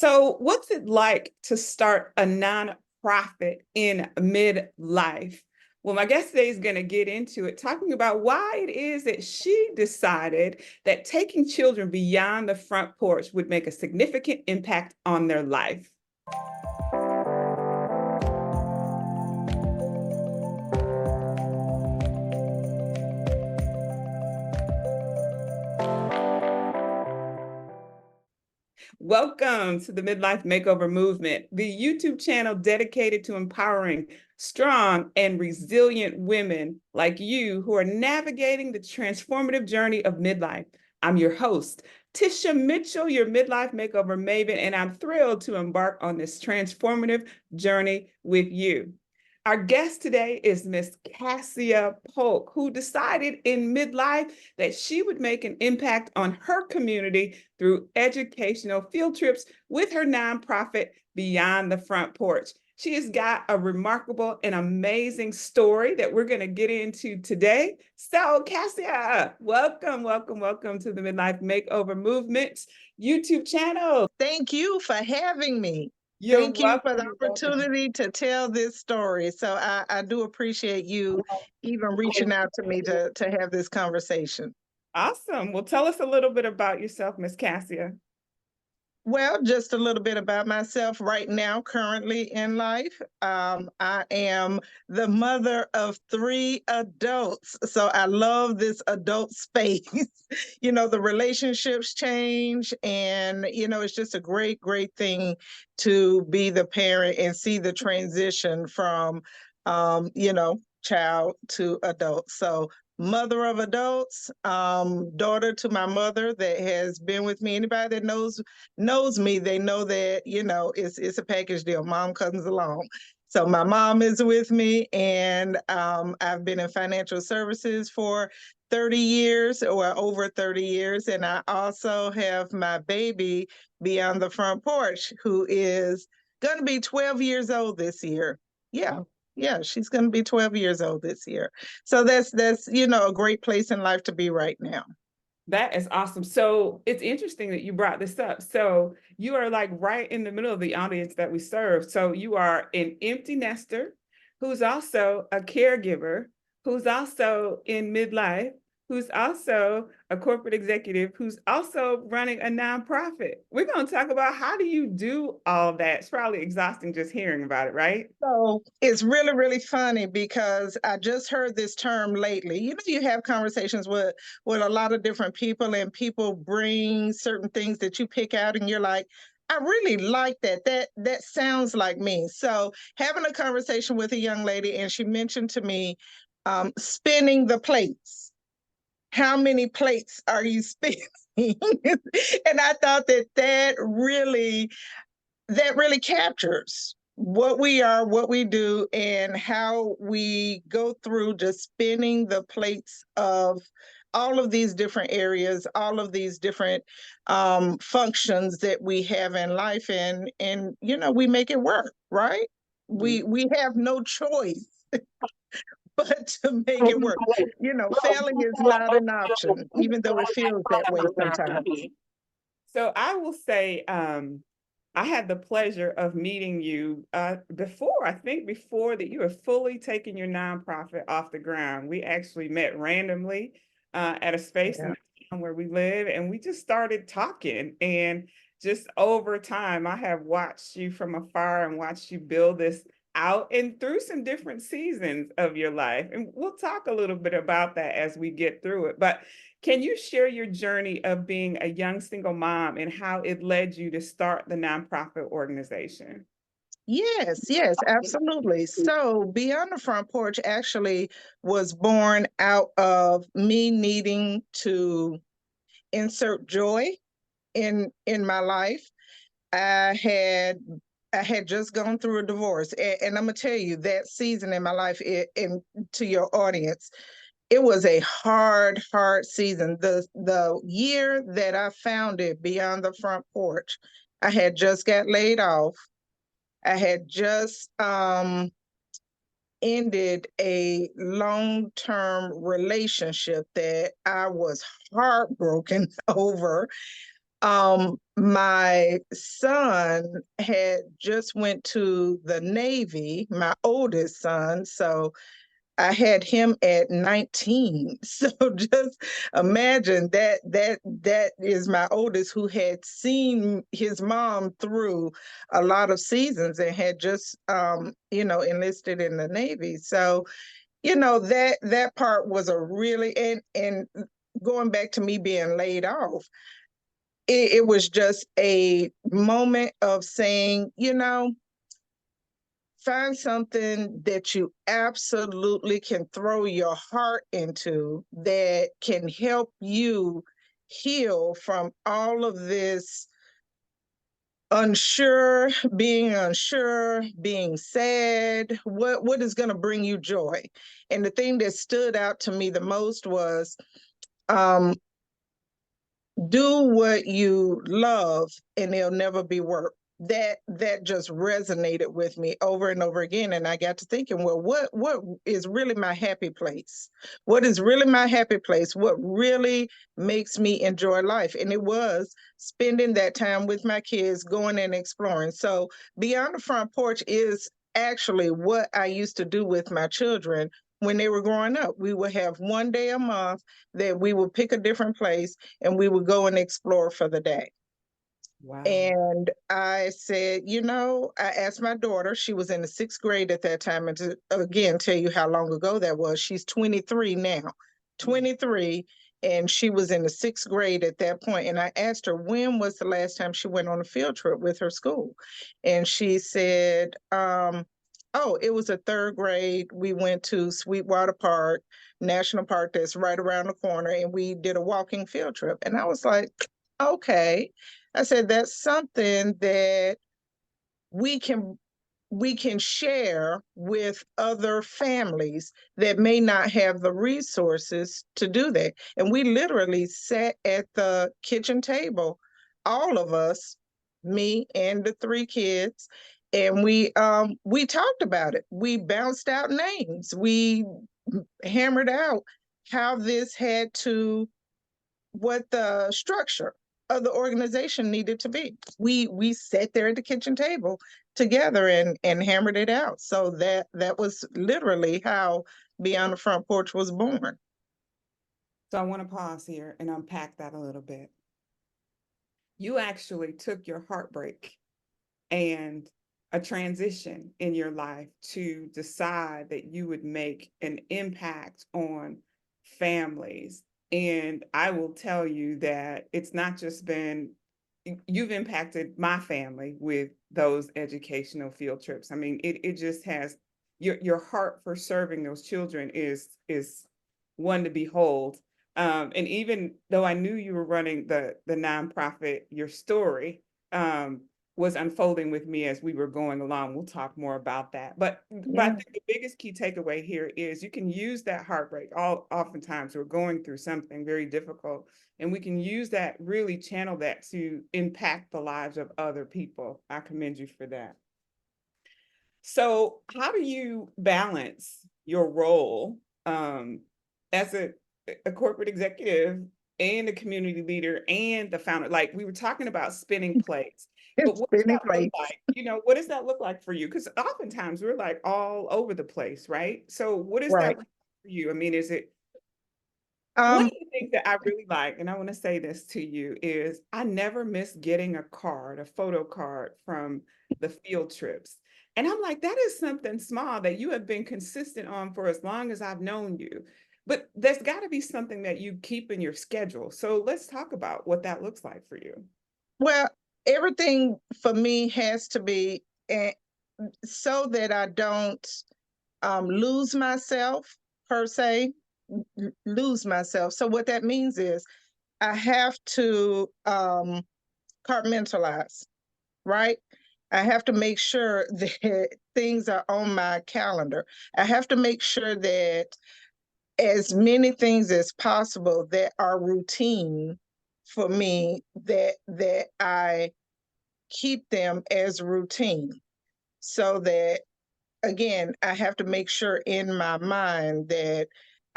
So, what's it like to start a nonprofit in midlife? Well, my guest today is going to get into it, talking about why it is that she decided that taking children beyond the front porch would make a significant impact on their life. Welcome to the Midlife Makeover Movement, the YouTube channel dedicated to empowering strong and resilient women like you who are navigating the transformative journey of midlife. I'm your host, Tisha Mitchell, your Midlife Makeover Maven, and I'm thrilled to embark on this transformative journey with you. Our guest today is Miss Cassia Polk, who decided in midlife that she would make an impact on her community through educational field trips with her nonprofit, Beyond the Front Porch. She has got a remarkable and amazing story that we're going to get into today. So, Cassia, welcome to the Midlife Makeover Movement YouTube channel. Thank you for having me. You're Thank you welcome. for the You're welcome. opportunity to tell this story. So I do appreciate you even reaching out to me to have this conversation. Awesome. Well, tell us a little bit about yourself, Miss Cassia. Well, just a little bit about myself right now, currently in life. I am the mother of 3 adults. So I love this adult space. The relationships change, and, it's just a great, great thing to be the parent and see the transition from, child to adult. So mother of adults, daughter to my mother that has been with me. Anybody that knows me, they know that, it's a package deal. Mom comes along. So my mom is with me, and I've been in financial services for 30 years or over 30 years. And I also have my baby Beyond the Front Porch, who is going to be 12 years old this year. Yeah. Yeah, she's going to be 12 years old this year. So that's a great place in life to be right now. That is awesome. So it's interesting that you brought this up. So you are like right in the middle of the audience that we serve. So you are an empty nester who's also a caregiver, who's also in midlife, who's also a corporate executive, who's also running a nonprofit. We're going to talk about how do you do all that? It's probably exhausting just hearing about it, right? So it's really, really funny because I just heard this term lately. You have conversations with a lot of different people, and people bring certain things that you pick out, and you're like, I really like that. That sounds like me. So having a conversation with a young lady, and she mentioned to me, spinning the plates. How many plates are you spinning? And I thought that really captures what we are, what we do, and how we go through just spinning the plates of all of these different areas, all of these different functions that we have in life, and we make it work, right? We have no choice but to make it work. Failing is not an option, even though it feels that way sometimes. So I will say, I had the pleasure of meeting you before that you were fully taking your nonprofit off the ground. We actually met randomly at a space in the town where we live, and we just started talking. And just over time, I have watched you from afar and watched you build this out and through some different seasons of your life. And we'll talk a little bit about that as we get through it. But can you share your journey of being a young single mom and how it led you to start the nonprofit organization? Yes, absolutely. So Beyond the Front Porch actually was born out of me needing to insert joy in my life. I had I had just gone through a divorce, and I'm gonna tell you that season in my life, and to your audience, it was a hard, hard season. The year that I founded Beyond the Front Porch, I had just got laid off. I had just ended a long-term relationship that I was heartbroken over. My son had just went to the Navy, my oldest son, so I had him at 19. So just imagine that is my oldest, who had seen his mom through a lot of seasons and had just enlisted in the Navy. So, that part was a really, and going back to me being laid off, it was just a moment of saying, find something that you absolutely can throw your heart into that can help you heal from all of this unsure, being sad. What is going to bring you joy? And the thing that stood out to me the most was, um, do what you love and it'll never be work. That just resonated with me over and over again, and I got to thinking, well, what is really my happy place? What is really my happy place? What really makes me enjoy life? And it was spending that time with my kids, going and exploring. So Beyond the Front Porch is actually what I used to do with my children when they were growing up. We would have one day a month that we would pick a different place and we would go and explore for the day. Wow. And I said, I asked my daughter, she was in the sixth grade at that time. And to again tell you how long ago that was, she's 23 now, 23. And she was in the sixth grade at that point. And I asked her, when was the last time she went on a field trip with her school? And she said, oh, it was a third grade. We went to Sweetwater Park, National Park, that's right around the corner. And we did a walking field trip. And I was like, okay. I said, that's something that we can we can share with other families that may not have the resources to do that. And we literally sat at the kitchen table, all of us, me and the three kids, and we talked about it. We bounced out names. We hammered out how this had to what the structure of the organization needed to be. We sat there at the kitchen table together and hammered it out. So that was literally how Beyond the Front Porch was born. So I want to pause here and unpack that a little bit. You actually took your heartbreak and a transition in your life to decide that you would make an impact on families. And I will tell you that it's not just been, you've impacted my family with those educational field trips. I mean, it just has your heart for serving those children is one to behold. And even though I knew you were running the nonprofit, your story was unfolding with me as we were going along. We'll talk more about that. But I Yeah. think the biggest key takeaway here is you can use that heartbreak. Oftentimes we're going through something very difficult, and we can use that, really channel that to impact the lives of other people. I commend you for that. So, how do you balance your role as a corporate executive and a community leader and the founder? Like we were talking about spinning plates, but It's what does spinning that look plates. like? What does that look like for you? Because oftentimes we're like all over the place, right? So, what does that Right. look like for you? I mean, is it one Um, of the things that I really like, and I want to say this to you, is I never miss getting a photo card from the field trips. And I'm like, that is something small that you have been consistent on for as long as I've known you. But there's got to be something that you keep in your schedule. So let's talk about what that looks like for you. well, everything for me has to be so that I don't lose myself per se, lose myself. So what that means is I have to compartmentalize, right? I have to make sure that things are on my calendar. I have to make sure that as many things as possible that are routine for me, that I keep them as routine, so that again, I have to make sure in my mind that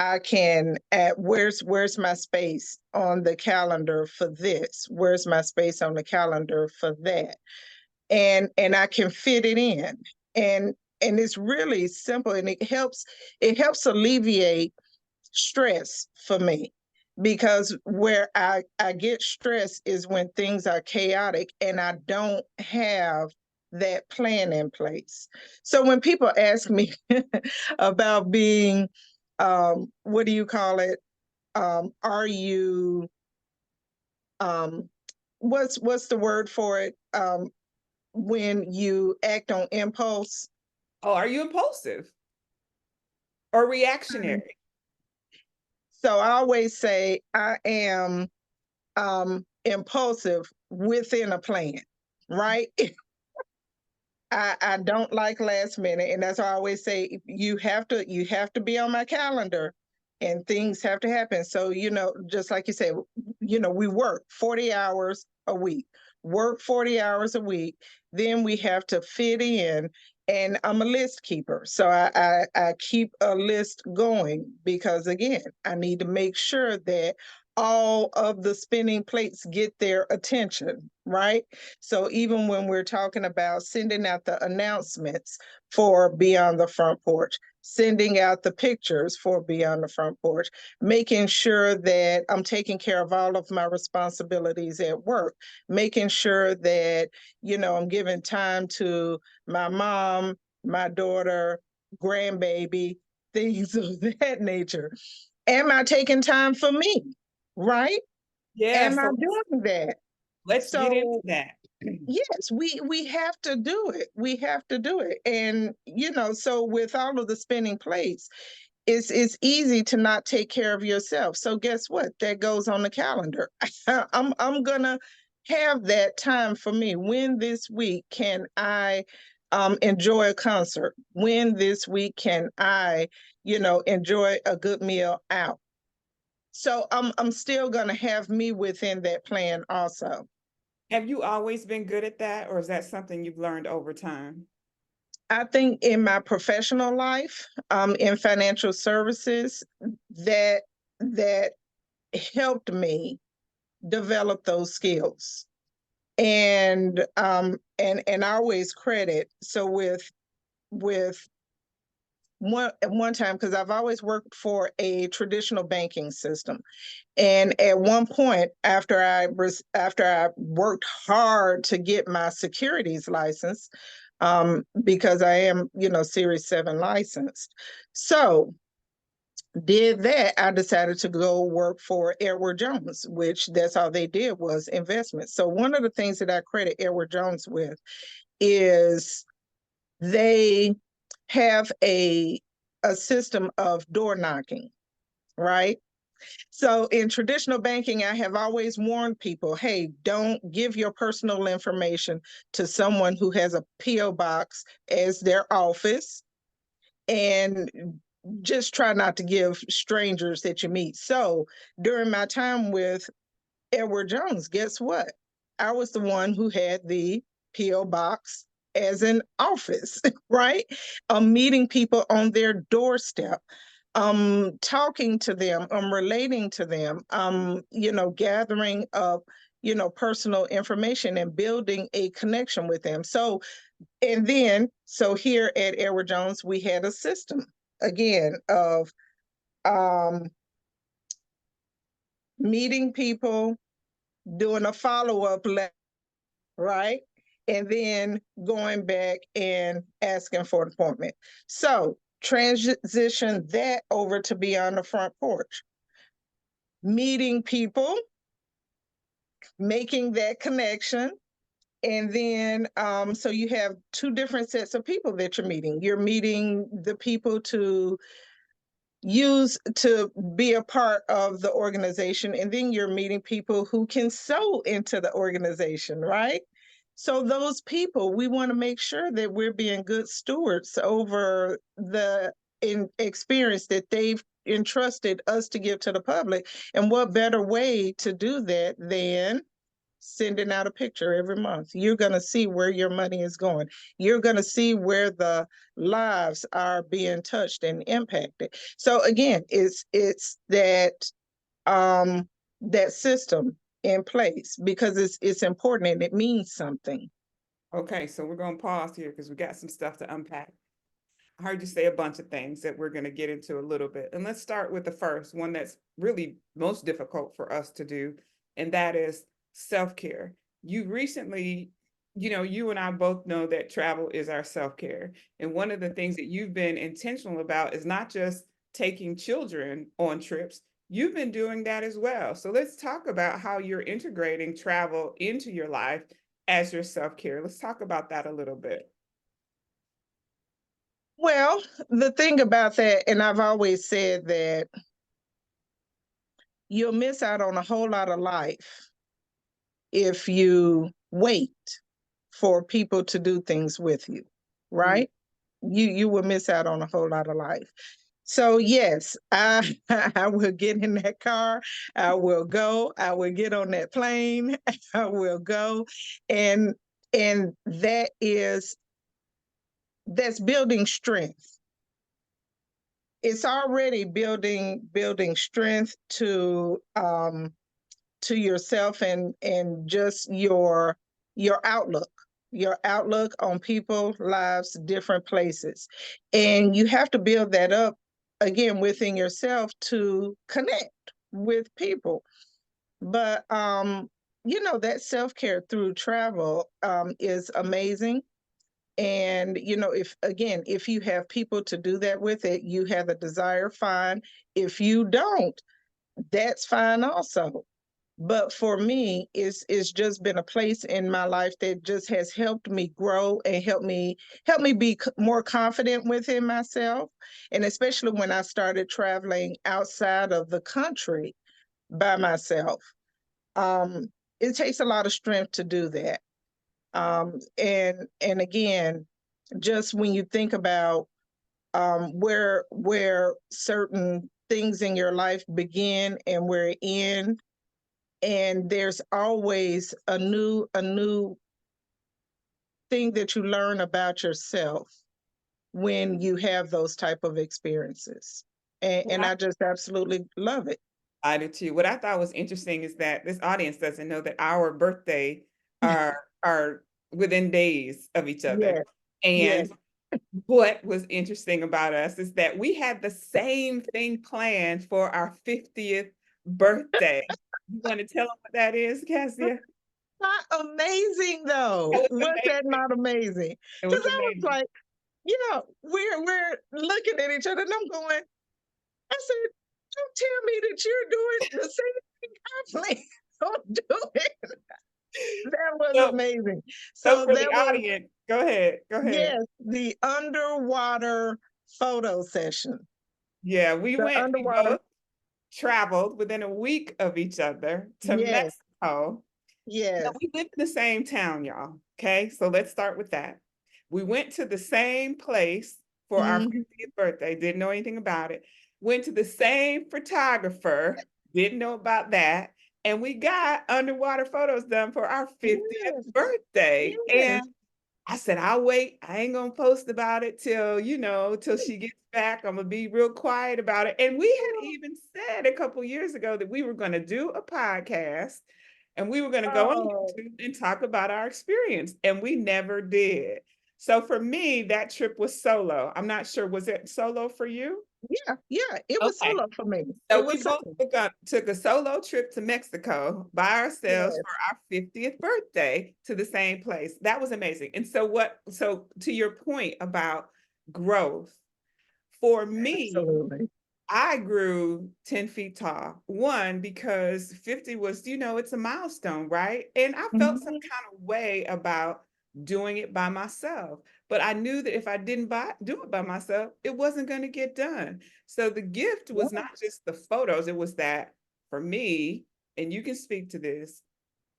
I can add, where's my space on the calendar for this? Where's my space on the calendar for that? And I can fit it in. And and it's really simple, and it helps alleviate stress for me, because where I get stressed is when things are chaotic and I don't have that plan in place. So when people ask me about being, what do you call it? Are you, um, what's the word for it? When you act on impulse. Oh, are you impulsive or Mhm. reactionary? So I always say I am, impulsive within a plan, right? I don't like last minute, and that's why I always say you have to be on my calendar, and things have to happen. So just like you say, we work 40 hours a week, work 40 hours a week, then we have to fit in. And I'm a list keeper, so I keep a list going, because again, I need to make sure that all of the spinning plates get their attention, right? So even when we're talking about sending out the announcements for Beyond the Front Porch, sending out the pictures for Beyond the Front Porch, making sure that I'm taking care of all of my responsibilities at work, making sure that, I'm giving time to my mom, my daughter, grandbaby, things of that nature. Am I taking time for me? Right? Yeah, Am I so doing that? let's get into So that. yes, we have to do it. We have to do it. And so with all of the spinning plates, it's easy to not take care of yourself. So guess what? That goes on the calendar. I'm gonna have that time for me. When this week can I enjoy a concert? When this week can I, enjoy a good meal out? So I'm still gonna have me within that plan also. Have you always been good at that, or is that something you've learned over time? I think in my professional life, in financial services, that helped me develop those skills. And I always credit, so with one at one time, because I've always worked for a traditional banking system. And at one point, after I worked hard to get my securities license, because I am, Series 7 licensed. So did that, I decided to go work for Edward Jones, which that's all they did was investments. So one of the things that I credit Edward Jones with is they have a system of door knocking, right? So in traditional banking, I have always warned people, hey, don't give your personal information to someone who has a P.O. box as their office, and just try not to give strangers that you meet. So during my time with Edward Jones, guess what? I was the one who had the P.O. box as an office, right? Meeting people on their doorstep, talking to them, relating to them, gathering up, personal information and building a connection with them. So here at Edward Jones, we had a system again of um, meeting people, doing a follow-up letter, right? And then going back and asking for an appointment. So transition that over to Beyond the Front Porch. Meeting people, making that connection, and then so you have two different sets of people that you're meeting. You're meeting the people to be a part of the organization, and then you're meeting people who can sew into the organization, right? So those people, we want to make sure that we're being good stewards over the experience that they've entrusted us to give to the public. And what better way to do that than sending out a picture every month. You're going to see where your money is going. You're going to see where the lives are being touched and impacted. So again, it's that system in place because it's important and it means something. Okay, so we're going to pause here because we got some stuff to unpack. I heard you say a bunch of things that we're going to get into a little bit. And let's start with the first one that's really most difficult for us to do, and that is self-care. You recently, you and I both know that travel is our self-care. And one of the things that you've been intentional about is not just taking children on trips, you've been doing that as well. So let's talk about how you're integrating travel into your life as your self-care. Let's talk about that a little bit. Well, the thing about that, and I've always said that you'll miss out on a whole lot of life if you wait for people to do things with you, right? You will miss out on a whole lot of life. So yes, I I will get in that car. I will go. I will get on that plane. I will go, and that's building strength. It's already building strength to yourself and just your outlook on people, lives, different places. And you have to build that up again within yourself to connect with people. But that self-care through travel is amazing. And if you have people to do that with it, you have a desire, fine. If you don't, that's fine also. But for me, it's just been a place in my life that just has helped me grow and help me be more confident within myself. And especially when I started traveling outside of the country by myself, um, it takes a lot of strength to do that. And again, just when you think about where certain things in your life begin and where it end, and there's always a new thing that you learn about yourself when you have those type of experiences, and I just absolutely love it. I do too. What I thought was interesting is that this audience doesn't know that our birthday are within days of each other. Yes, yes. And what was interesting about us is that we had the same thing planned for our 50th birthday. You want to tell them what that is, Cassia? Not amazing That though. was Was that amazing. not amazing? It Because was I was amazing. like, we're looking at each other, and I'm going. I said, don't tell me that you're doing the same thing I plan on doing. That was So, amazing. so So for the that was, audience, go ahead. Go ahead. yes, the underwater photo session. Yeah, The we underwater, both traveled within a week of each other to yes, Mexico. Now, yes. we live in the same town, y'all. Okay, so let's start with that. We went to the same place for our Mhm. 50th birthday, didn't know anything about it. Went to the same photographer, didn't know about that. And we got underwater photos done for our 50th Yes, birthday. yes. And I said, I'll wait. I ain't gonna post about it till she gets back. I'm gonna be real quiet about it. And we had even said a couple years ago that we were gonna do a podcast and we were gonna go on Oh, YouTube and talk about our experience. And we never did. So for me, that trip was solo. I'm not sure, was it solo for you? yeah, yeah. It was Okay. solo for me. So It we was both solo. took a solo trip to Mexico by ourselves Yes, for our 50th birthday to the same place. That was amazing. And so to your point about growth, for me, absolutely. I grew 10 feet tall. One, because 50 was, it's a milestone, right? And I felt some Mhm. kind of way about doing it by myself. But I knew that if I didn't do it by myself, it wasn't going to get done. So the gift was Yeah. not just the photos, it was that for me, and you can speak to this,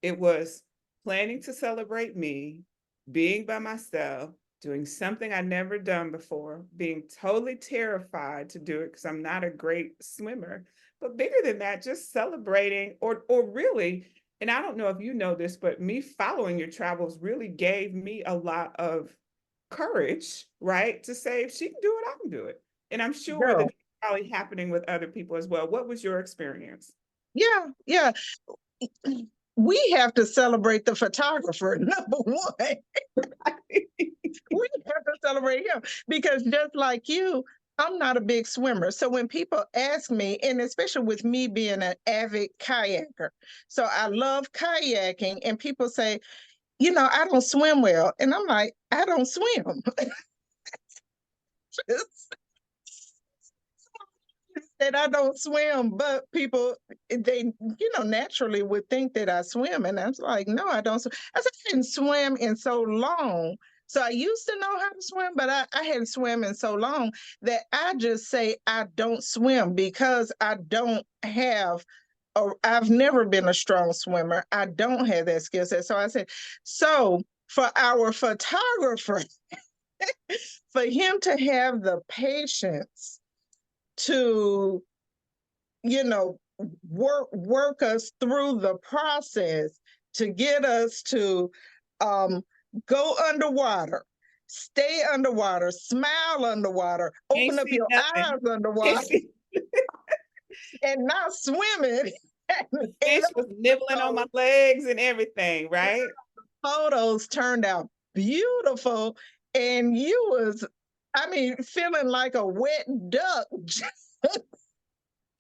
it was planning to celebrate me, being by myself, doing something I'd never done before, being totally terrified to do it because I'm not a great swimmer. But bigger than that, just celebrating or really And I don't know if you know this, but me following your travels really gave me a lot of courage, right? To say if she can do it, I can do it. And I'm sure that Girl, it's probably happening with other people as well. What was your experience? yeah, yeah. We have to celebrate the photographer, number one. We have to celebrate him because just like you, I'm not a big swimmer. So when people ask me, and especially with me being an avid kayaker, so I love kayaking, and people say, I don't swim well. And I'm like, I don't swim. That I don't swim, but people, they, naturally would think that I swim. And I was like, no, I don't swim. I said, I hadn't swam in so long. So I used to know how to swim, but I hadn't swam in so long that I just say I don't swim because I don't have, or I've never been a strong swimmer. I don't have that skill set. So I said, so for our photographer, for him to have the patience to, you know, work us through the process to get us to um, go underwater, stay underwater, smile underwater, Can't open up see your nothing. eyes Can't underwater, see. and not swimming. The And fish was nibbling on my legs and everything, right? photos turned out beautiful, and you was, I mean, feeling like a wet duck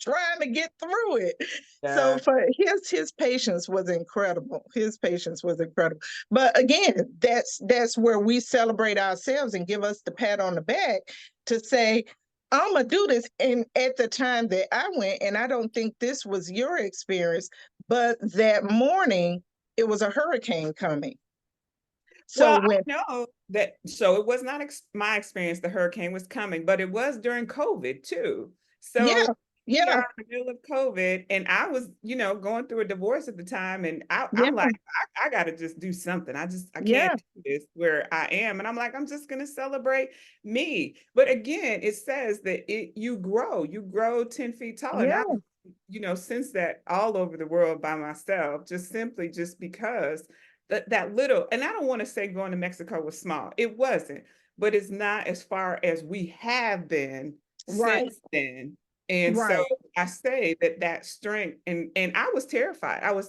trying to get through it. So Yeah. for his patience was incredible. His patience was incredible. But again, that's where we celebrate ourselves and give us the pat on the back to say, I'm gonna do this. And at the time that I went, and I don't think this was your experience, but that morning it was a hurricane coming. So Well, I when know that, so it was not my experience, the hurricane was coming, but it was during COVID too. yeah, So we yeah, are in the middle of COVID, and I was, going through a divorce at the time, and yeah, I'm like, I got to just do something. I can't yeah, do this where I am, and I'm like, I'm just gonna celebrate me. But again, it says that you grow 10 feet taller, and yeah, I, since that all over the world by myself, just because that little, and I don't want to say going to Mexico was small. It wasn't, but it's not as far as we have been right, since then. And so right. I say that strength, and I was terrified. I was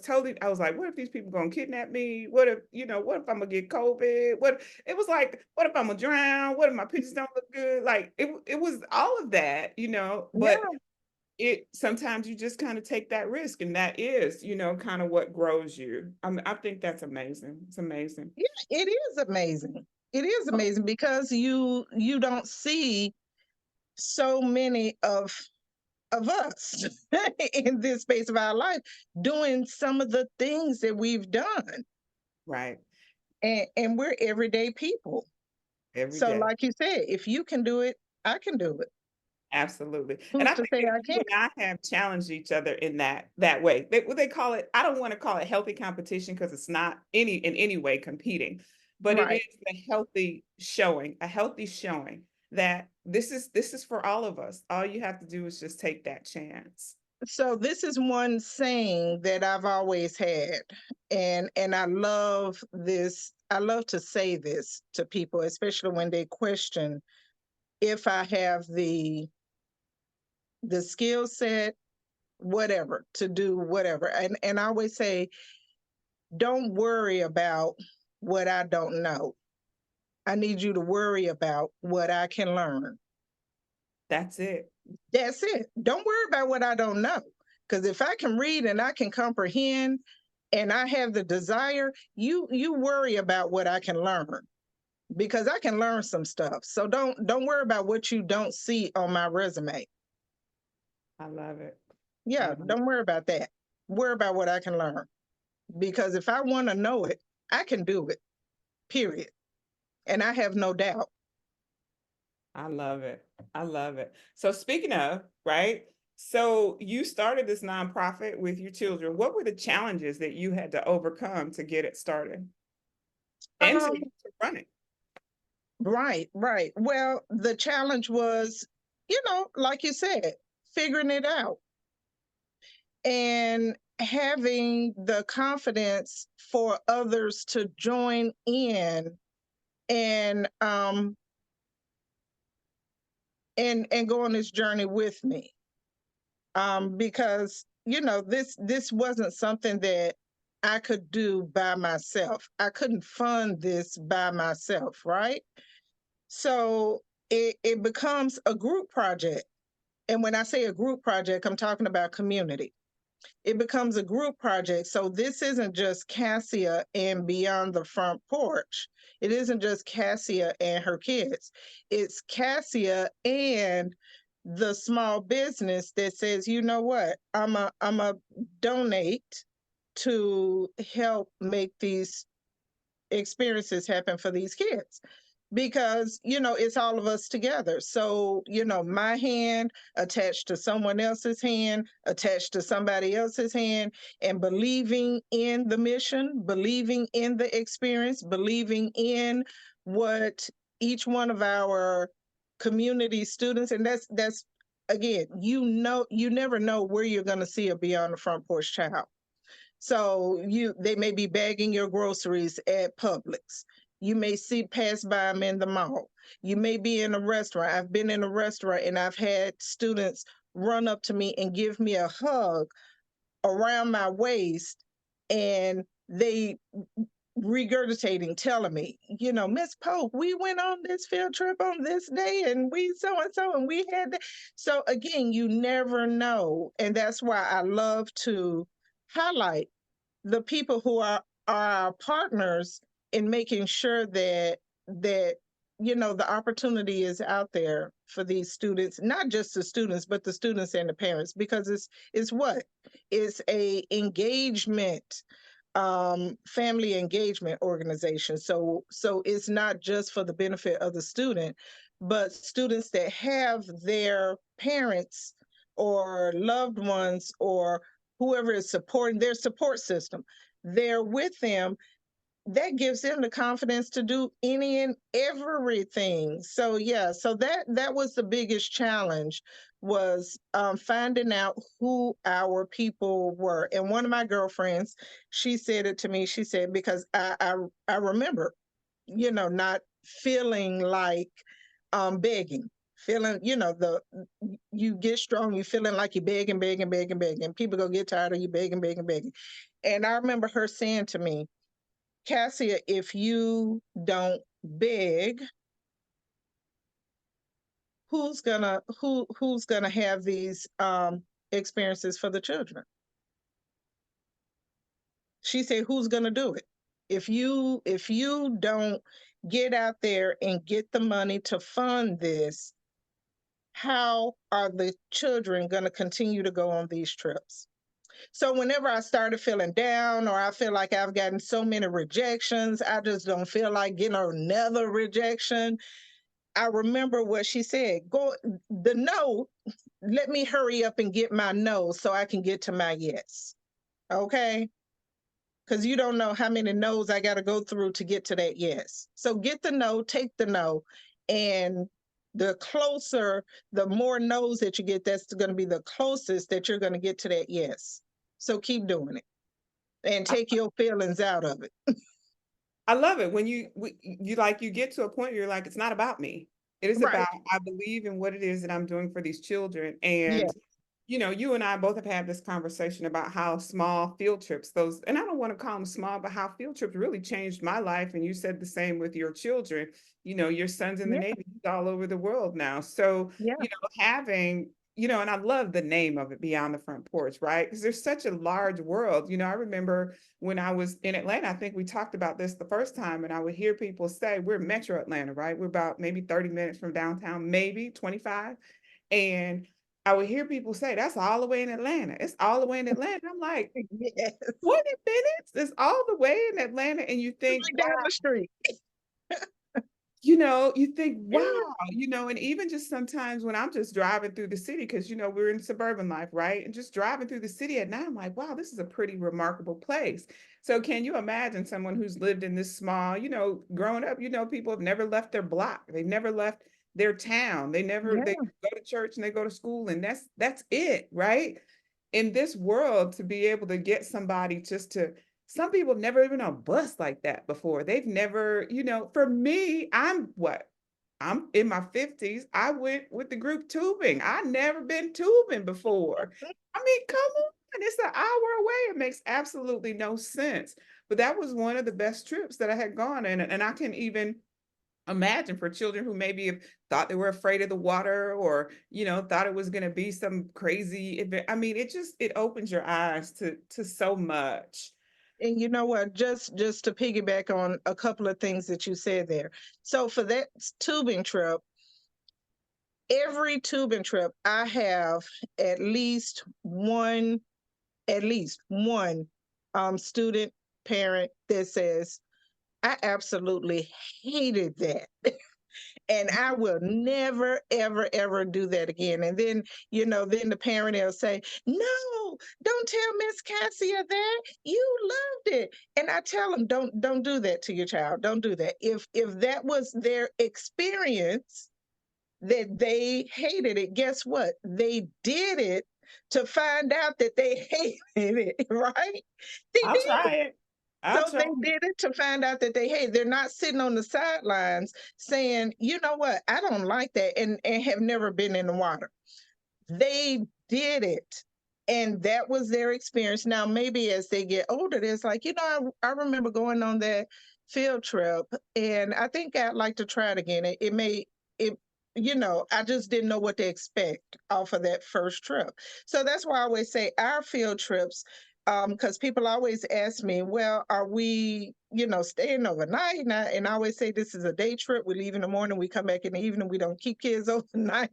like, what if these people gonna kidnap me? What if I'm gonna get COVID? It was like, what if I'm gonna drown? What if my pictures don't look good? Like it was all of that, but Yeah, it sometimes you just kind of take that risk, and that is kind of what grows you. I think that's amazing. It's amazing. yeah, it is amazing. It is Oh, amazing because you don't see so many of us in this space of our life doing some of the things that we've done. right. And we're everyday people. Every So day. like you said, if you can do it, I can do it. Absolutely. And Who's I to think say that I you can't? and I have challenged each other in that way. What they call it, I don't want to call it healthy competition because it's not in any way competing, but it is Right. a healthy showing that this is for all of us. All you have to do is just take that chance. So this is one saying that I've always had, and I love this. I love to say this to people, especially when they question if I have the skill set, whatever, to do whatever. And I always say, don't worry about what I don't know. I need you to worry about what I can learn. That's it. That's it. Don't worry about what I don't know. Because if I can read and I can comprehend and I have the desire, you worry about what I can learn because I can learn some stuff. So don't worry about what you don't see on my resume. I love it. I Yeah, love it. don't worry about that. Worry about what I can learn. Because if I want to know it, I can do it. Period. And I have no doubt. I love it. I love it. So speaking of, right? So you started this nonprofit with your children. What were the challenges that you had to overcome to get it started and Um, to run it? right, right. Well, the challenge was, like you said, figuring it out and having the confidence for others to join in and and go on this journey with me. Because this wasn't something that I could do by myself. I couldn't fund this by myself, right? So it becomes a group project. And when I say a group project, I'm talking about community. It becomes a group project. So this isn't just Cassia and Beyond the Front Porch. It isn't just Cassia and her kids. It's Cassia and the small business that says, you know what, I'm a donate to help make these experiences happen for these kids, because it's all of us together. So my hand attached to someone else's hand, attached to somebody else's hand, and believing in the mission, believing in the experience, believing in what each one of our community students, and that's again, you never know where you're going to see a Beyond the Front Porch child. So they may be bagging your groceries at Publix. You may see pass by them in the mall. You may be in a restaurant. I've been in a restaurant and I've had students run up to me and give me a hug around my waist, and they regurgitating, telling me, Miss Pope, we went on this field trip on this day and we so and so and we had that. So again, you never know. And that's why I love to highlight the people who are our partners in making sure that the opportunity is out there for these students, not just the students, but the students and the parents, because it's what? It's a engagement, family engagement organization. So it's not just for the benefit of the student, but students that have their parents or loved ones or whoever is supporting their support system, they're with them. That gives them the confidence to do any and everything. So yeah, so that was the biggest challenge, was finding out who our people were. And one of my girlfriends, she said it to me. She said, because I remember, not feeling like begging, feeling, you get strong, you feeling like you're begging, begging, begging, begging. People go get tired of you begging, begging, begging. And I remember her saying to me, Cassia, if you don't beg, who's gonna have these experiences for the children? She said, who's gonna do it? If you don't get out there and get the money to fund this, how are the children going to continue to go on these trips? So whenever I started feeling down, or I feel like I've gotten so many rejections, I just don't feel like getting another rejection, I remember what she said. Go the no, let me hurry up and get my no so I can get to my yes. Okay? Because you don't know how many no's I got to go through to get to that yes. So get the no, take the no, and the more no's that you get, that's going to be the closest that you're going to get to that yes. So keep doing it and take your feelings out of it. I love it when you get to a point where you're like, it's not about me. It is Right. about, I believe in what it is that I'm doing for these children. And Yeah. you and I both have had this conversation about how small field trips, and I don't want to call them small, but how field trips really changed my life. And you said the same with your children. Your son's in the Yeah. Navy, he's all over the world now. So, Yeah. having, and I love the name of it, Beyond the Front Porch, right? Because there's such a large world. I remember when I was in Atlanta, I think we talked about this the first time, and I would hear people say, we're Metro Atlanta, right? We're about maybe 30 minutes from downtown, maybe 25. And I would hear people say, that's all the way in Atlanta. It's all the way in Atlanta. I'm like, Yes. 20 minutes is all the way in Atlanta. And you think, Right down the street. you think, wow, and even just sometimes when I'm just driving through the city, because, we're in suburban life, right? And just driving through the city at night, I'm like, wow, this is a pretty remarkable place. So can you imagine someone who's lived in this small, growing up, people have never left their block. They've never left their town. They Yeah. go to church and they go to school, and that's it, right? in this world, to be able to get somebody just to, some people never even on a bus like that before. They've never, for me, I'm in my 50s. I went with the group tubing. I never been tubing before. I mean, come on, it's an hour away. It makes absolutely no sense. But that was one of the best trips that I had gone, and I can even imagine for children who maybe have thought they were afraid of the water, or thought it was going to be some crazy event. I mean, it opens your eyes to so much. And you know what? Just to piggyback on a couple of things that you said there. So for that tubing trip, every tubing trip, I have at least one, student parent that says, I absolutely hated that. And I will never, ever, ever do that again. And then, then the parent will say, no, don't tell Miss Cassia that. You loved it. And I tell them, don't do that to your child. Don't do that. If that was their experience, that they hated it, guess what? They did it to find out that they hated it, right? They I'll did. try it. I'll So try they did it to find out that they're not sitting on the sidelines saying, you know what, I don't like that, and have never been in the water. They did it. And that was their experience. Now, maybe as they get older, it's like, I remember going on that field trip, and I think I'd like to try it again. It I just didn't know what to expect off of that first trip. So that's why I always say our field trips, because people always ask me, well, are we, staying overnight? And I always say this is a day trip. We leave in the morning, we come back in the evening. We don't keep kids overnight.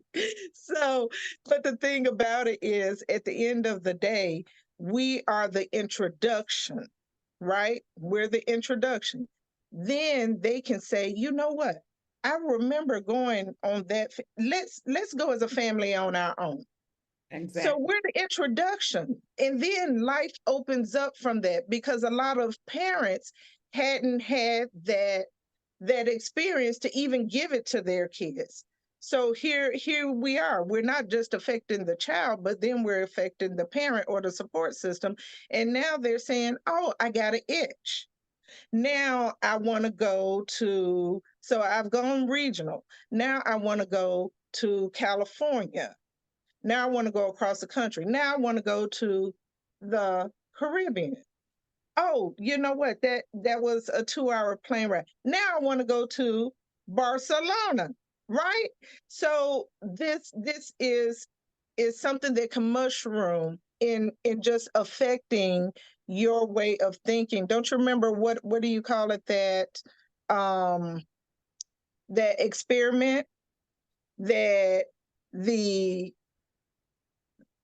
So, but the thing about it is, at the end of the day, we are the introduction, right? We're the introduction. Then they can say, you know what? I remember going on that. Let's go as a family on our own. So exactly. we're the introduction. And then life opens up from that, because a lot of parents hadn't had that experience to even give it to their kids. So here we are. We're not just affecting the child, but then we're affecting the parent or the support system. And now they're saying, "Oh, I got an itch. Now I want to go to, so I've gone regional. Now I want to go to California. Now I want to go across the country. Now I want to go to the Caribbean. Oh, you know what? That was a 2-hour plane ride. Now I want to go to Barcelona, right? So this is something that can mushroom in just affecting your way of thinking. Don't you remember what do you call it, um that experiment that the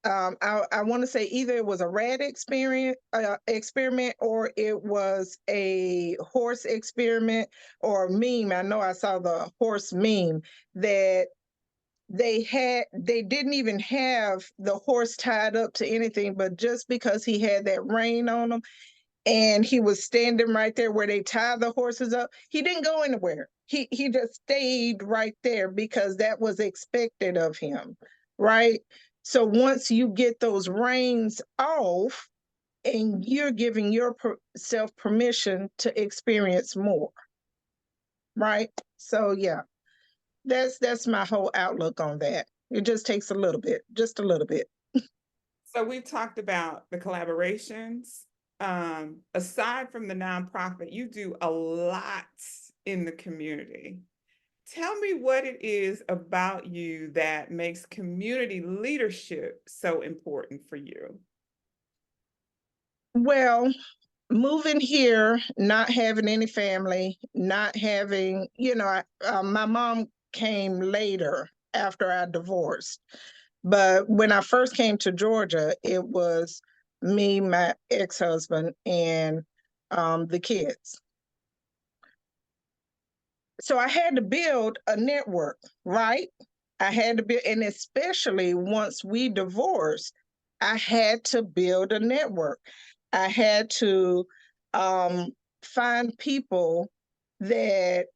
I want to say either it was a rat experiment, or it was a horse experiment, or a meme. I know I saw the horse meme that they didn't even have the horse tied up to anything, but just because he had that rein on him, and he was standing right there where they tie the horses up, he didn't go anywhere. He just stayed right there because that was expected of him, right? So once you get those reins off, and you're giving yourself permission to experience more, right? So yeah, that's my whole outlook on that. It just takes a little bit, just a little bit. So we've talked about the collaborations. Aside from the nonprofit, you do a lot in the community. Tell me what it is about you that makes community leadership so important for you. Well, moving here, not having any family, not having, my mom came later after I divorced. But when I first came to Georgia, it was me, my ex-husband, and the kids. So I had to build a network, right? I had to build, and especially once we divorced, I had to build a network. I had to find people that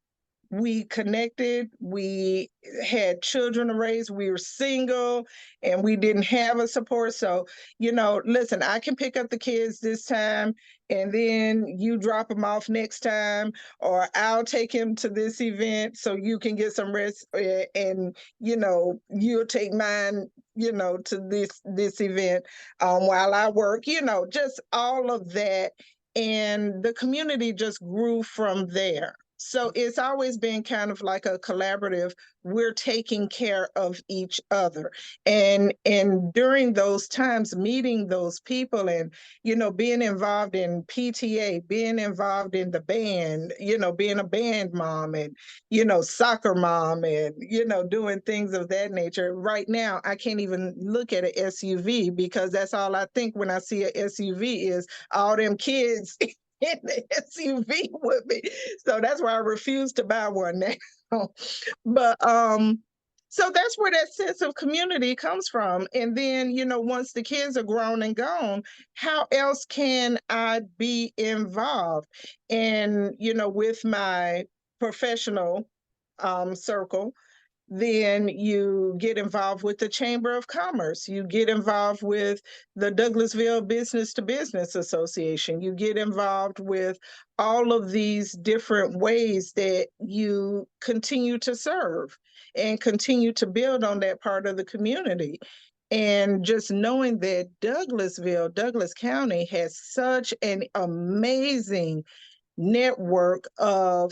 we connected, we had children to raise, we were single, and we didn't have a support. So, listen, I can pick up the kids this time, and then you drop them off next time, or I'll take him to this event so you can get some rest, and you'll take mine, to this event, while I work, just all of that. And the community just grew from there. So it's always been kind of like a collaborative. We're taking care of each other. And during those times, meeting those people and, being involved in PTA, being involved in the band, being a band mom and, soccer mom and, doing things of that nature. Right now, I can't even look at an SUV because that's all I think when I see an SUV is all them kids in the SUV with me. So that's why I refuse to buy one now. But so that's where that sense of community comes from. And then, once the kids are grown and gone, how else can I be involved? And, with my professional circle, then you get involved with the Chamber of Commerce. You get involved with the Douglasville Business to Business Association. You get involved with all of these different ways that you continue to serve and continue to build on that part of the community. And just knowing that Douglas County has such an amazing network of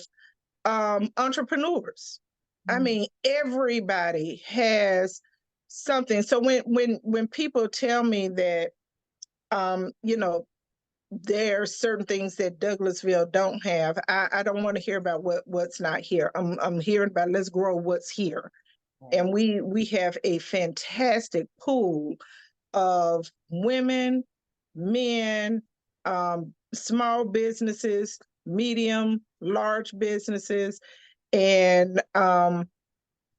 entrepreneurs. I mean, everybody has something. So when people tell me that, there are certain things that Douglasville don't have, I don't want to hear about what's not here. I'm hearing about let's grow what's here, and we have a fantastic pool of women, men, small businesses, medium, large businesses, and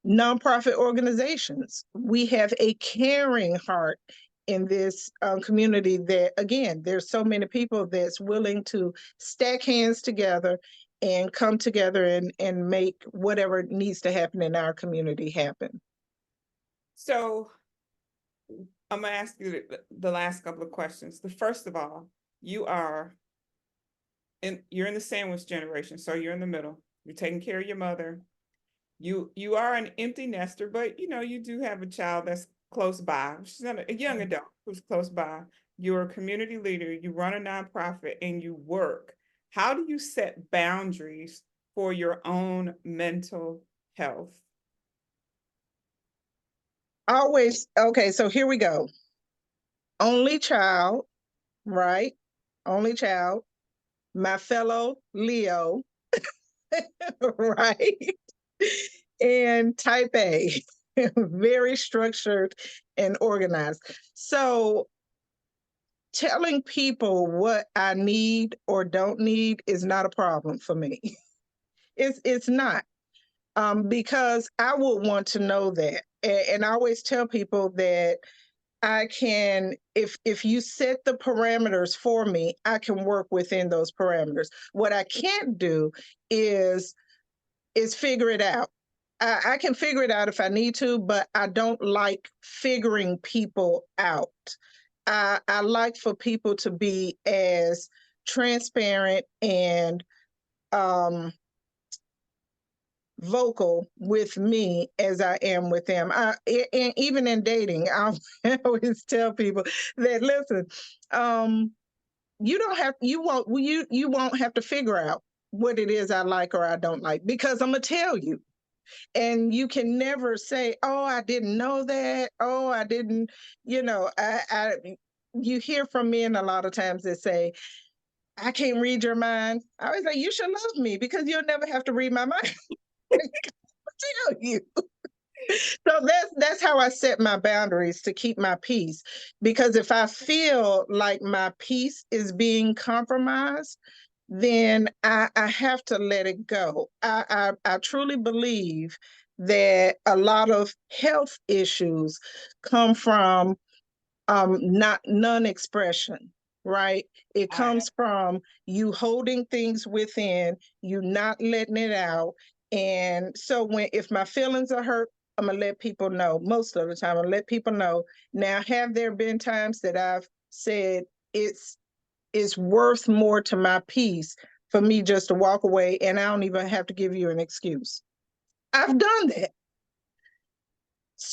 nonprofit organizations. We have a caring heart in this community that, again, there's so many people that's willing to stack hands together and come together and make whatever needs to happen in our community happen. So I'm going to ask you the last couple of questions. The first of all, you're in the sandwich generation, so you're in the middle. You're taking care of your mother. You are an empty nester, but you do have a child that's close by. She's not a young adult who's close by. You're a community leader, you run a nonprofit, and you work. How do you set boundaries for your own mental health? Always, okay, so here we go. Only child, right? Only child, my fellow Leo, right? And type A, very structured and organized. So telling people what I need or don't need is not a problem for me. It's not. Because I would want to know that. And I always tell people that I can, if you set the parameters for me, I can work within those parameters. What I can't do is figure it out. I can figure it out if I need to, but I don't like figuring people out. I like for people to be as transparent and vocal with me as I am with them. And even in dating, I always tell people that, listen, you won't have to figure out what it is I like or I don't like, because I'm gonna tell you. And you can never say, oh, I didn't know that. Oh, I didn't, you hear from men a lot of times that say, I can't read your mind. I always say, you should love me because you'll never have to read my mind. Tell you. So that's how I set my boundaries to keep my peace. Because if I feel like my peace is being compromised, then I have to let it go. I truly believe that a lot of health issues come from not non-expression, right? It comes from you holding things within, you not letting it out, And so if my feelings are hurt, I'm gonna let people know. Most of the time, I'm gonna let people know. Now, have there been times that I've said it's worth more to my peace for me just to walk away, and I don't even have to give you an excuse? I've done that.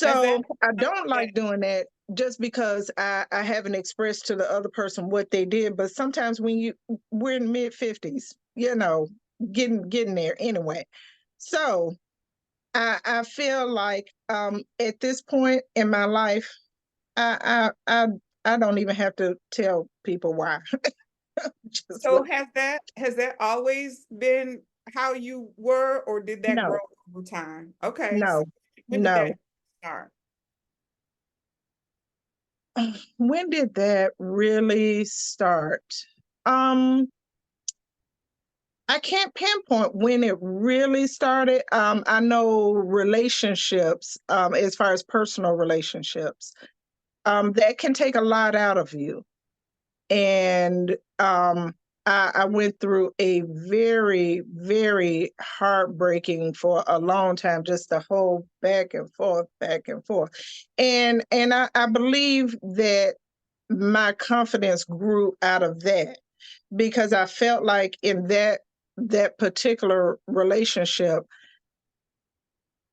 Has that So I don't like doing that just because I haven't expressed to the other person what they did. But sometimes when we're in mid-50s, getting there anyway. So I feel like at this point in my life, I don't even have to tell people why. Just so has that always been how you were, or did that grow no, over time? Okay, so no, when did that no. start? When did that really start? Um, I can't pinpoint when it really started. I know relationships, as far as personal relationships, that can take a lot out of you. And I went through a very, very heartbreaking for a long time, just the whole back and forth, back and forth. And I believe that my confidence grew out of that because I felt like in that particular relationship,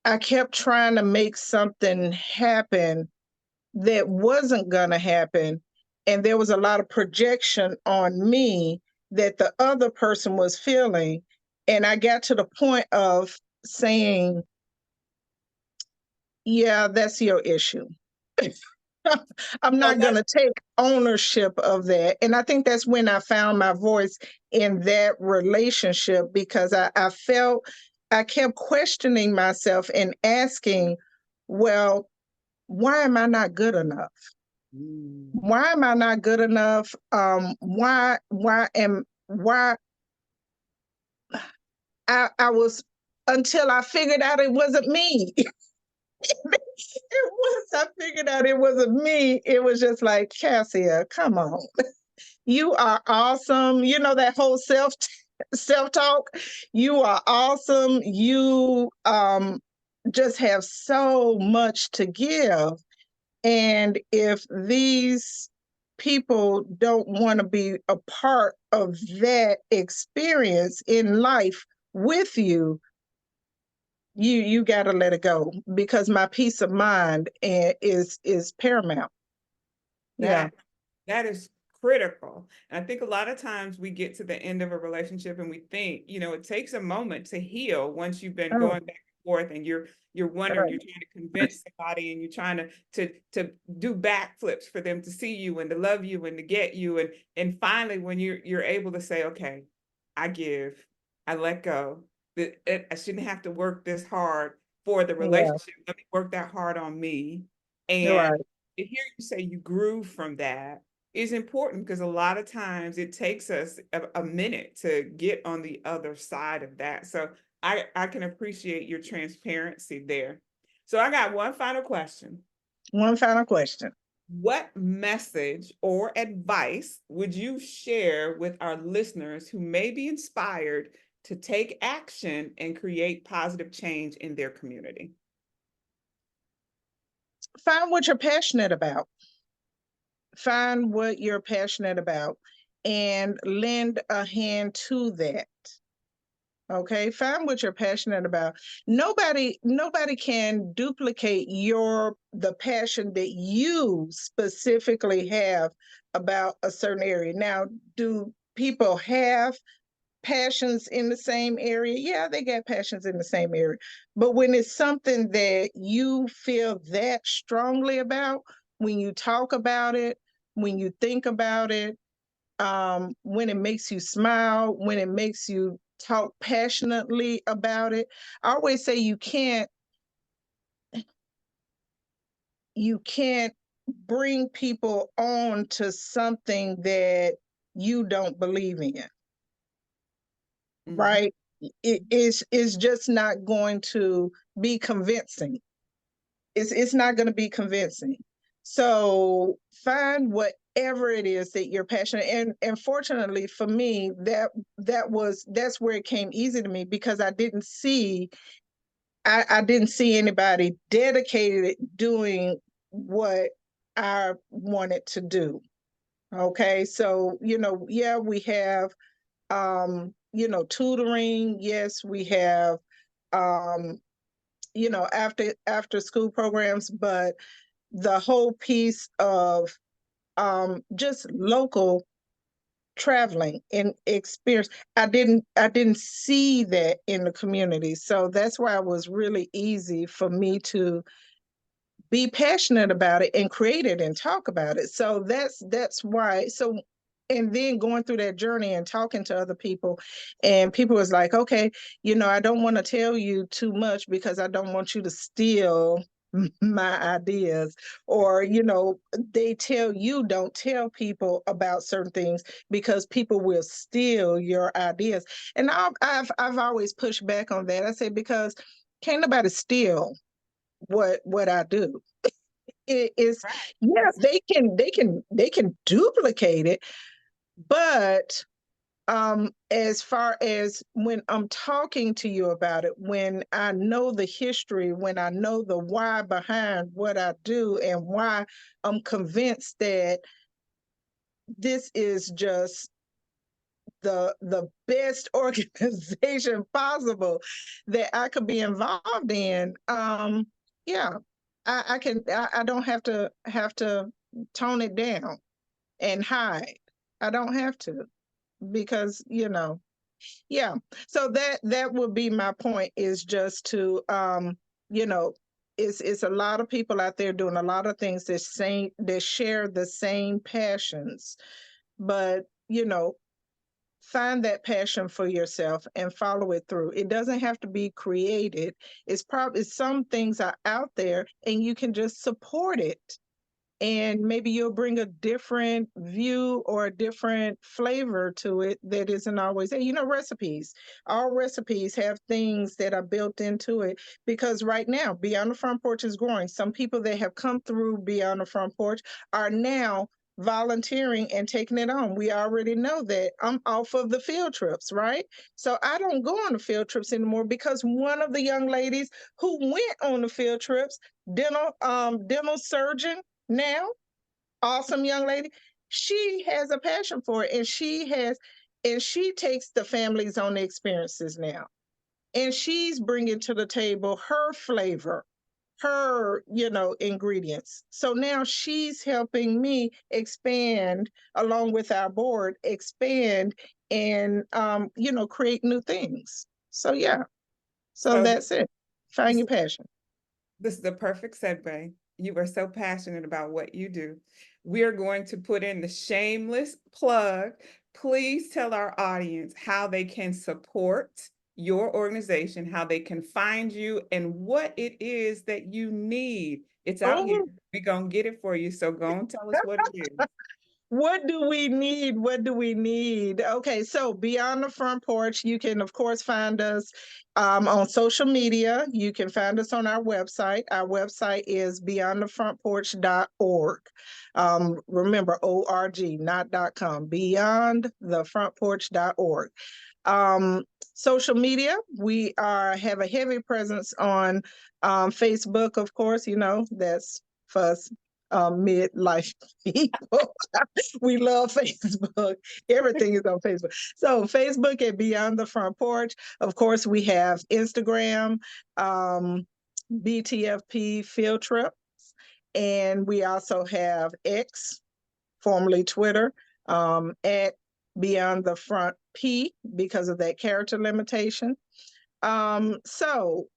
I kept trying to make something happen that wasn't going to happen. And there was a lot of projection on me that the other person was feeling. And I got to the point of saying, yeah, that's your issue. I'm So not going to take ownership of that. And I think that's when I found my voice in that relationship because I felt I kept questioning myself and asking, well, why am I not good enough? Mm. Why am I not good enough? Why I was until I figured out it wasn't me. Once I figured out it wasn't me, it was just like, Cassia, come on. You are awesome. You know that whole self talk. You are awesome. You just have so much to give. And if these people don't want to be a part of that experience in life with you, you got to let it go because my peace of mind is paramount. Yeah. That that is critical. And I think a lot of times we get to the end of a relationship and we think, it takes a moment to heal once you've been Oh, going back and forth and you're wondering, right. you're trying to convince somebody and you're trying to do backflips for them to see you and to love you and to get you. And finally when you're able to say, okay, I give, I let go. I shouldn't have to work this hard for the Yeah. relationship. Let me work that hard on me. And Right. to hear you say you grew from that is important because a lot of times it takes us a minute to get on the other side of that. So I can appreciate your transparency there. So I got one final question. One final question. What message or advice would you share with our listeners who may be inspired to take action and create positive change in their community? Find what you're passionate about. Find what you're passionate about and lend a hand to that. Okay, find what you're passionate about. Nobody can duplicate the passion that you specifically have about a certain area. Now, do people have passions in the same area? Yeah, they got passions in the same area. But when it's something that you feel that strongly about, when you talk about it, when you think about it, when it makes you smile, when it makes you talk passionately about it. I always say you can't bring people on to something that you don't believe in, Mhm. right? It's just not going to be convincing. It's not going to be convincing. So find what whatever it is that you're passionate, and fortunately for me, that's where it came easy to me, because I didn't see anybody dedicated doing what I wanted to do. Okay, so yeah, we have tutoring. Yes, we have um, after school programs, but the whole piece of just local traveling and experience, I didn't see that in the community. So that's why it was really easy for me to be passionate about it and create it and talk about it. So that's why. So, and then going through that journey and talking to other people, and people was like, okay, I don't want to tell you too much because I don't want you to steal my ideas, or they tell you don't tell people about certain things because people will steal your ideas. And I've always pushed back on that. I say, because can't nobody steal what I do. It is, yeah, they can duplicate it, but as far as when I'm talking to you about it, when I know the history, when I know the why behind what I do, and why I'm convinced that this is just the best organization possible that I could be involved in. Yeah, I don't have to tone it down and hide. I don't have to, because yeah. So that would be my point, is just to you know it's a lot of people out there doing a lot of things that share the same passions, but find that passion for yourself and follow it through. It doesn't have to be created. It's probably, some things are out there and you can just support it. And maybe you'll bring a different view or a different flavor to it that isn't always there. Recipes. All recipes have things that are built into it, because right now, Beyond the Front Porch is growing. Some people that have come through Beyond the Front Porch are now volunteering and taking it on. We already know that I'm off of the field trips, right? So I don't go on the field trips anymore, because one of the young ladies who went on the field trips, dental surgeon now, awesome young lady, she has a passion for it, and she takes the families on the experiences now, and she's bringing to the table her flavor, her ingredients. So now she's helping me expand, along with our board, expand and create new things. So yeah, so So that's it. Find this, your passion. this is the perfect segue. You are so passionate about what you do. We are going to put in the shameless plug. Please tell our audience how they can support your organization, how they can find you, and what it is that you need. It's out here. Oh, We're going to get it for you. So go and tell us what it is. what do we need? What do we need? Okay, so Beyond the Front Porch, you can, of course, find us on social media. You can find us on our website. Our website is beyondthefrontporch.org. Remember, ORG, not .com, beyondthefrontporch.org. Social media, we have a heavy presence on Facebook, of course. That's for us midlife people. We love Facebook. Everything is on Facebook. So Facebook at Beyond the Front Porch. Of course, we have Instagram, BTFP Field Trip, and we also have X, formerly Twitter, at Beyond the Front P, because of that character limitation. So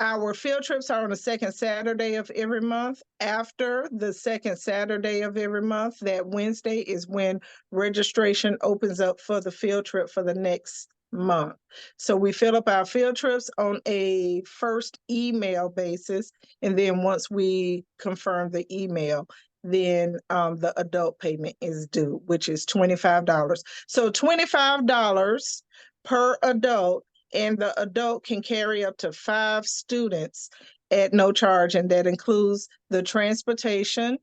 our field trips are on the second Saturday of every month. After the second Saturday of every month, that Wednesday is when registration opens up for the field trip for the next month. So we fill up our field trips on a first email basis. And then once we confirm the email, then the adult payment is due, which is $25. So $25 per adult, and the adult can carry up to 5 students at no charge, and that includes the transportation,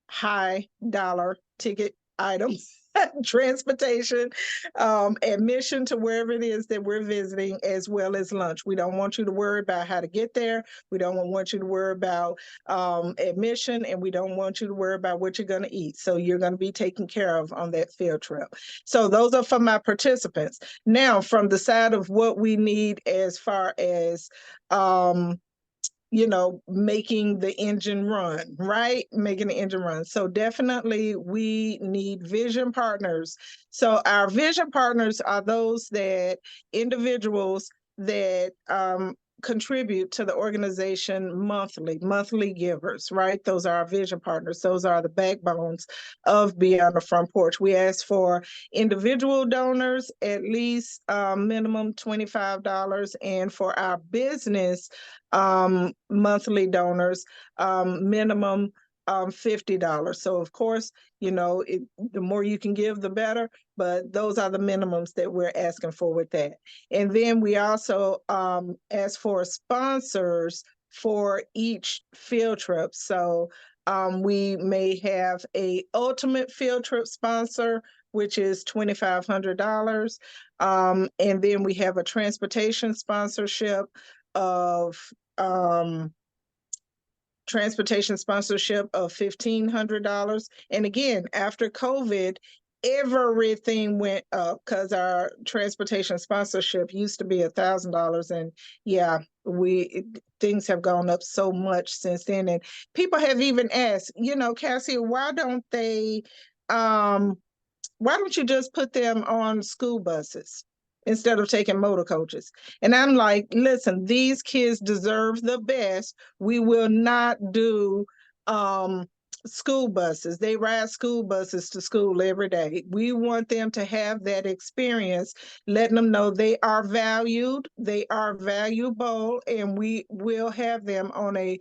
high dollar ticket items. Transportation, admission to wherever it is that we're visiting, as well as lunch. We don't want you to worry about how to get there. We don't want you to worry about admission, and we don't want you to worry about what you're going to eat. So you're going to be taken care of on that field trip. So those are for my participants. Now, from the side of what we need as far as making the engine run, right? Making the engine run. So definitely we need vision partners. So our vision partners are those individuals that contribute to the organization monthly givers, right? Those are our vision partners. Those are the backbones of Beyond the Front Porch. We ask for individual donors, at least minimum $25, and for our business monthly donors, minimum $50. So of course, the more you can give, the better, but those are the minimums that we're asking for with that. And then we also ask for sponsors for each field trip. So we may have a ultimate field trip sponsor, which is $2,500. And then we have a transportation sponsorship of $1,500. And again, after COVID, everything went up because our transportation sponsorship used to be $1,000, and yeah, things have gone up so much since then. And people have even asked, Cassie, why don't you just put them on school buses instead of taking motor coaches? And I'm like, listen, these kids deserve the best. We will not do school buses. They ride school buses to school every day. We want them to have that experience, letting them know they are valued, they are valuable, and we will have them on a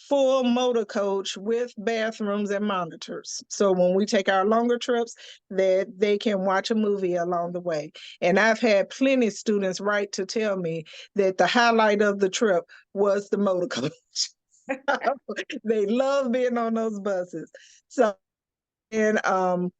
full motor coach with bathrooms and monitors. So when we take our longer trips, that they can watch a movie along the way. And I've had plenty of students write to tell me that the highlight of the trip was the motor coach. They love being on those buses. So, and of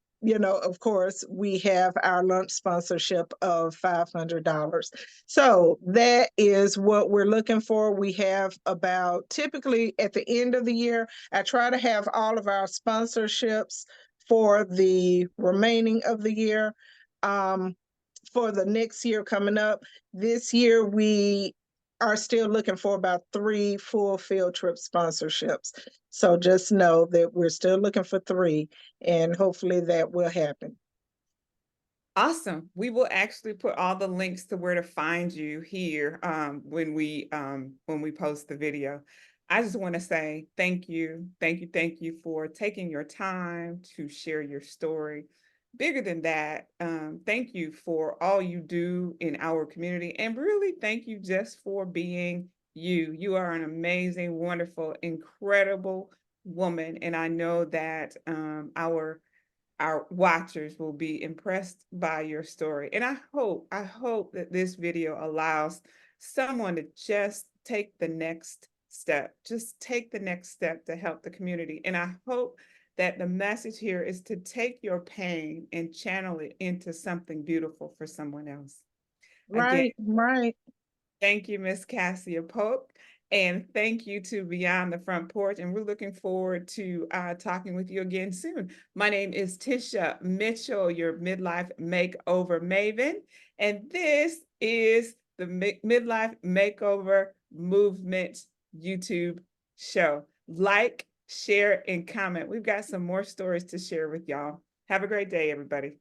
course, we have our lunch sponsorship of $500. So that is what we're looking for. We have about, typically at the end of the year, I try to have all of our sponsorships for the remaining of the year. For the next year coming up, this year we are still looking for about 3 full field trip sponsorships. So just know that we're still looking for 3, and hopefully that will happen. Awesome. We will actually put all the links to where to find you here when we post the video. I just want to say thank you, thank you for taking your time to share your story. Bigger than that, thank you for all you do in our community, and really thank you just for being you. You are an amazing, wonderful, incredible woman, and I know that our watchers will be impressed by your story. And I hope that this video allows someone to just take the next step, to help the community. And I hope that the message here is to take your pain and channel it into something beautiful for someone else. Again, Right. thank you, Miss Cassia Polk. And thank you to Beyond the Front Porch. And we're looking forward to talking with you again soon. My name is Tisha Mitchell, your Midlife Makeover Maven. And this is the Midlife Makeover Movement YouTube show. Like, share, and comment. We've got some more stories to share with y'all. Have a great day, everybody.